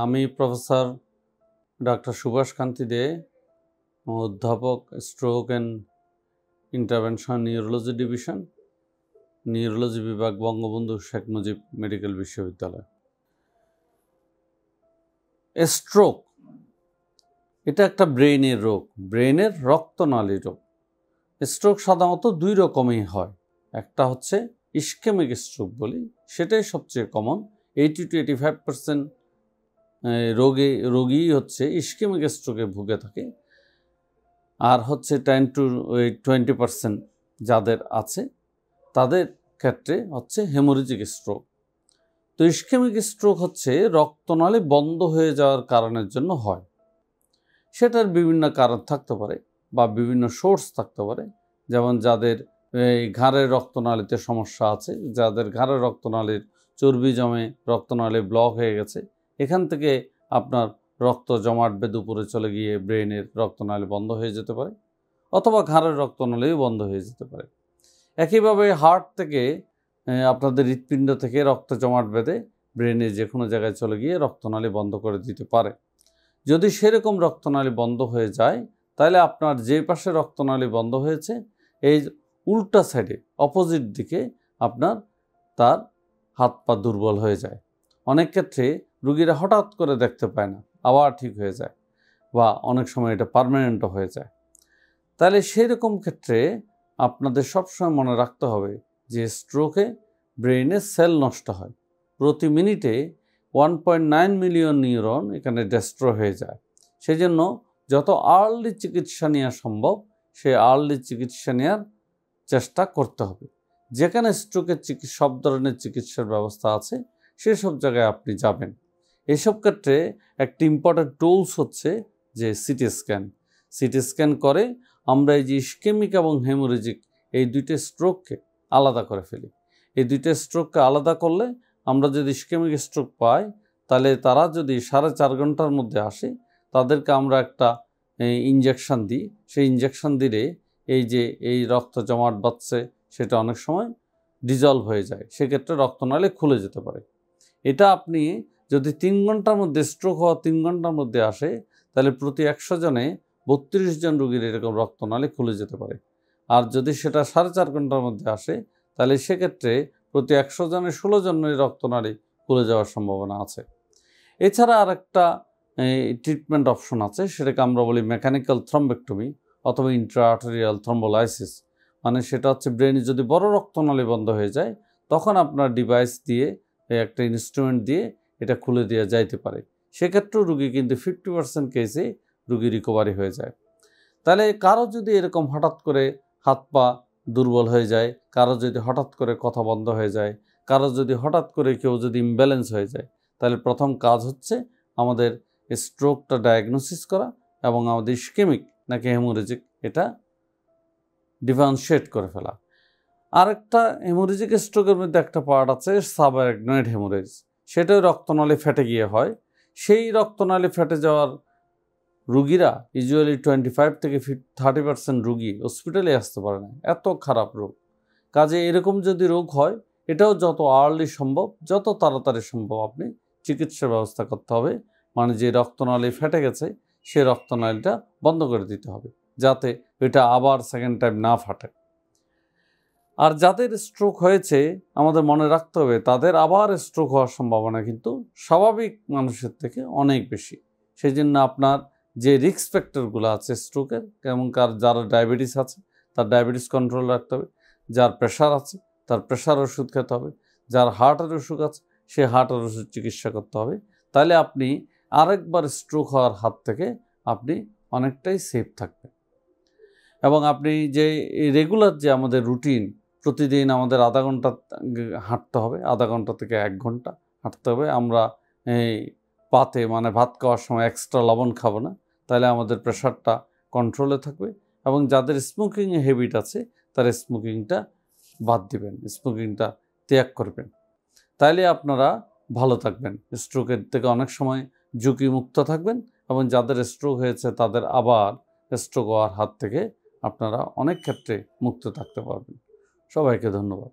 আমি professor doctor Subhash কান্তি দে, অধ্যাপক, stroke and intervention neurology division, neurology বিভাগ, বঙ্গবন্ধু শেখ মুজিব মেডিকেল বিশ্ববিদ্যালয়। স্ট্রোক এটা একটা ব্রেইনের রোগ, ব্রেইনের রক্তনালী রোগ। স্ট্রোক সাধারণত দুই রকমই হয়। একটা হচ্ছে ইসকেমিক স্ট্রোক বলি, সেটাই সবচেয়ে কমন। 80 to 85% রোগী হচ্ছে ইসকেমিক স্ট্রোকে ভুগে থাকে। আর হচ্ছে 10 to 20% যাদের আছে তাদের ক্ষেত্রে হচ্ছে হেমোরেজিক স্ট্রোক। তো ইসকেমিক স্ট্রোক হচ্ছে রক্তনালী বন্ধ হয়ে যাওয়ার কারণের জন্য হয়। সেটার বিভিন্ন কারণ থাকতে পারে বা বিভিন্ন সোর্স থাকতে পারে। যেমন যাদের এই ঘাড়ের রক্তনালীতে সমস্যা আছে, যাদের ঘাড়ের রক্তনালীর চর্বি জমে রক্তনালী ব্লক হয়ে গেছে, এখান থেকে আপনার রক্ত জমাট বেঁধে উপরে চলে গিয়ে ব্রেনের রক্তনালী বন্ধ হয়ে যেতে পারে, অথবা ঘাড়ের রক্তনালীও বন্ধ হয়ে যেতে পারে। একইভাবে হার্ট থেকে আপনাদের হৃৎপিণ্ড থেকে রক্ত জমাট বেঁধে ব্রেনে যে কোনো জায়গায় চলে গিয়ে রক্তনালী বন্ধ করে দিতে পারে। যদি সেরকম রক্তনালী বন্ধ হয়ে যায়, তাহলে আপনার যে পাশে রক্তনালী বন্ধ হয়েছে এই উল্টা সাইডে অপোজিট দিকে আপনার তার হাত পা দুর্বল হয়ে যায়। অনেক ক্ষেত্রে রুগীরা হঠাৎ করে দেখতে পায় না, আবার ঠিক হয়ে যায়, বা অনেক সময় এটা পার্মানেন্টও হয়ে যায়। তাহলে সেই রকম ক্ষেত্রে আপনাদের সবসময় মনে রাখতে হবে যে স্ট্রোকে ব্রেইনে সেল নষ্ট হয়। প্রতি মিনিটে 1.9 মিলিয়ন নিউরন এখানে ডেস্ট্রয় হয়ে যায়। সেই জন্য যত আর্লি চিকিৎসা নেওয়া সম্ভব সেই আর্লি চিকিৎসা নেওয়ার চেষ্টা করতে হবে। যেখানে স্ট্রোকের সব ধরনের চিকিৎসার ব্যবস্থা আছে সেসব জায়গায় আপনি যাবেন। এসব ক্ষেত্রে একটি ইম্পর্ট্যান্ট টুলস হচ্ছে যে সিটি স্ক্যান। সিটি স্ক্যান করে আমরা এই যে ইসকেমিক এবং হেমোরেজিক এই দুইটা স্ট্রোককে আলাদা করে ফেলি। এই দুইটা স্ট্রোককে আলাদা করলে আমরা যদি ইসকেমিক স্ট্রোক পাই, তাহলে তারা যদি 4.5 ঘন্টার মধ্যে আসে, তাদেরকে আমরা একটা ইনজেকশন দিই। সেই ইনজেকশন দিলে এই যে এই রক্ত জমাট বাঁধছে সেটা অনেক সময় ডিজলভ হয়ে যায়, সেক্ষেত্রে রক্তনালী খুলে যেতে পারে। এটা আপনি যদি 3 ঘন্টার মধ্যে, স্ট্রোক হওয়া 3 ঘন্টার মধ্যে আসে, তাহলে প্রতি 100 জনে 32 জন রোগীর এরকম রক্তনালী খুলে যেতে পারে। আর যদি সেটা 4.5 ঘন্টার মধ্যে আসে, তাহলে সেক্ষেত্রে প্রতি 100 জনের 16 জনের রক্তনালী খুলে যাওয়ার সম্ভাবনা আছে। এছাড়া আর একটা ট্রিটমেন্ট অপশন আছে, সেটাকে আমরা বলি মেকানিক্যাল থ্রম্বেক্টমি অথবা ইন্ট্রাআর্টেরিয়াল থ্রম্বোলাইসিস। মানে সেটা হচ্ছে ব্রেনে যদি বড় রক্তনালী বন্ধ হয়ে যায়, তখন আপনার ডিভাইস দিয়ে, একটা ইনস্ট্রুমেন্ট দিয়ে এটা খুলে দেওয়া যাইতে পারে। সেক্ষেত্রেও রুগী কিন্তু 50% কেসে রুগী রিকভারি হয়ে যায়। তাহলে কারো যদি এরকম হঠাৎ করে হাত পা দুর্বল হয়ে যায়, কারো যদি হঠাৎ করে কথা বন্ধ হয়ে যায়, কারো যদি হঠাৎ করে কেউ যদি ইমব্যালেন্স হয়ে যায়, তাহলে প্রথম কাজ হচ্ছে আমাদের স্ট্রোকটা ডায়াগনোসিস করা এবং আমাদের ইসকেমিক নাকি হেমোরেজিক এটা ডিফারেন্সিয়েট করে ফেলা। আরেকটা হেমোরেজিক স্ট্রোকের মধ্যে একটা পার্ট আছে সাবঅ্যারাকনয়েড হেমোরেজ, সেটাও রক্তনালী ফেটে গিয়ে হয়। সেই রক্তনালী ফেটে যাওয়ার রুগীরা ইউজুয়ালি 25 থেকে 30% রুগী হসপিটালে আসতে পারে না, এত খারাপ রোগ। কাজে এরকম যদি রোগ হয়, এটাও যত আর্লি সম্ভব, যত তাড়াতাড়ি সম্ভব আপনি চিকিৎসার ব্যবস্থা করতে হবে। মানে যে রক্তনালী ফেটে গেছে সেই রক্তনালীটা বন্ধ করে দিতে হবে, যাতে এটা আবার সেকেন্ড টাইম না ফাটে। আর যাদের স্ট্রোক হয়েছে আমাদের মনে রাখতে হবে তাদের আবার স্ট্রোক হওয়ার সম্ভাবনা কিন্তু স্বাভাবিক মানুষের থেকে অনেক বেশি। সেই জন্য আপনার যে রিস্ক ফ্যাক্টরগুলো আছে স্ট্রোকের, যেমন যার ডায়াবেটিস আছে তার ডায়াবেটিস কন্ট্রোল রাখতে হবে, যার প্রেশার আছে তার প্রেশার ওষুধ খেতে হবে, যার হার্টের অসুখ আছে সে হার্টের ওষুধ চিকিৎসা করতে হবে। তাহলে আপনি আরেকবার স্ট্রোক হওয়ার হাত থেকে আপনি অনেকটাই সেফ থাকবেন। এবং আপনি যে রেগুলার যে আমাদের রুটিন, প্রতিদিন আমাদের আধা ঘন্টা হাঁটতে হবে, আধা ঘন্টা থেকে 1 ঘন্টা হাঁটতে হবে। আমরা এই পাতে মানে ভাত খাওয়ার সময় এক্সট্রা লবণ খাবো না, তাহলে আমাদের প্রেশারটা কন্ট্রোলে থাকবে। এবং যাদের স্মোকিং হ্যাবিট আছে তারা স্মোকিংটা বাদ দিবেন, স্মোকিংটা ত্যাগ করবেন, তাইলে আপনারা ভালো থাকবেন, স্ট্রোকের থেকে অনেক সময় ঝুঁকিমুক্ত থাকবেন। এবং যাদের স্ট্রোক হয়েছে তাদের আবার স্ট্রোক হওয়ার হাত থেকে আপনারা অনেক ক্ষেত্রে মুক্ত থাকতে পারবেন। সবাইকে ধন্যবাদ।